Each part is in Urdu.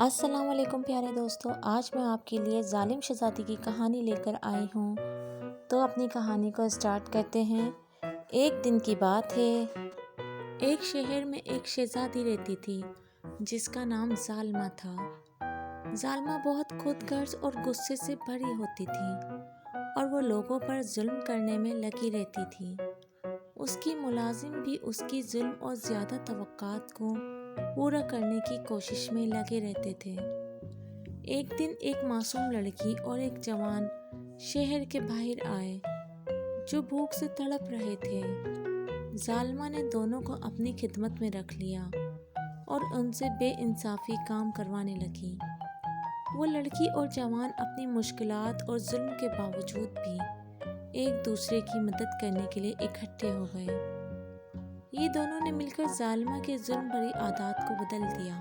السلام علیکم پیارے دوستو، آج میں آپ کے لیے ظالم شہزادی کی کہانی لے کر آئی ہوں۔ تو اپنی کہانی کو سٹارٹ کرتے ہیں۔ ایک دن کی بات ہے، ایک شہر میں ایک شہزادی رہتی تھی جس کا نام ظالمہ تھا۔ ظالمہ بہت خود غرض اور غصے سے بھری ہوتی تھی اور وہ لوگوں پر ظلم کرنے میں لگی رہتی تھی۔ اس کی ملازم بھی اس کی ظلم اور زیادہ توقعات کو پورا کرنے کی کوشش میں لگے رہتے تھے۔ ایک دن ایک معصوم لڑکی اور ایک جوان شہر کے باہر آئے جو بھوک سے تڑپ رہے تھے۔ ظالمہ نے دونوں کو اپنی خدمت میں رکھ لیا اور ان سے بے انصافی کام کروانے لگی۔ وہ لڑکی اور جوان اپنی مشکلات اور ظلم کے باوجود بھی ایک دوسرے کی مدد کرنے کے لیے اکٹھے ہو گئے۔ یہ دونوں نے مل کر ظالمہ کے ظلم بھری عادات کو بدل دیا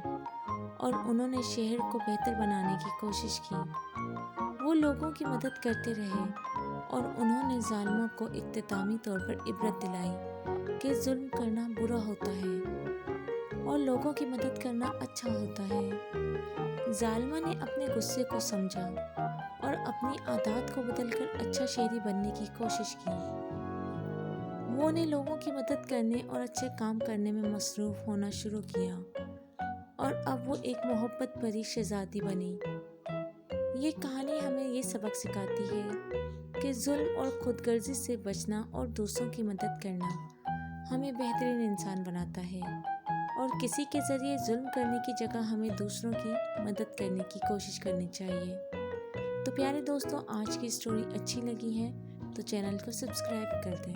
اور انہوں نے شہر کو بہتر بنانے کی کوشش کی۔ وہ لوگوں کی مدد کرتے رہے اور انہوں نے ظالمہ کو اختتامی طور پر عبرت دلائی کہ ظلم کرنا برا ہوتا ہے اور لوگوں کی مدد کرنا اچھا ہوتا ہے۔ ظالمہ نے اپنے غصے کو سمجھا اور اپنی عادات کو بدل کر اچھا شہری بننے کی کوشش کی۔ وہ نے لوگوں کی مدد کرنے اور اچھے کام کرنے میں مصروف ہونا شروع کیا اور اب وہ ایک محبت بھری شہزادی بنی۔ یہ کہانی ہمیں یہ سبق سکھاتی ہے کہ ظلم اور خود غرضی سے بچنا اور دوسروں کی مدد کرنا ہمیں بہترین انسان بناتا ہے، اور کسی کے ذریعے ظلم کرنے کی جگہ ہمیں دوسروں کی مدد کرنے کی کوشش کرنی چاہیے۔ تو پیارے دوستوں، آج کی سٹوری اچھی لگی ہے تو چینل کو سبسکرائب کر دیں۔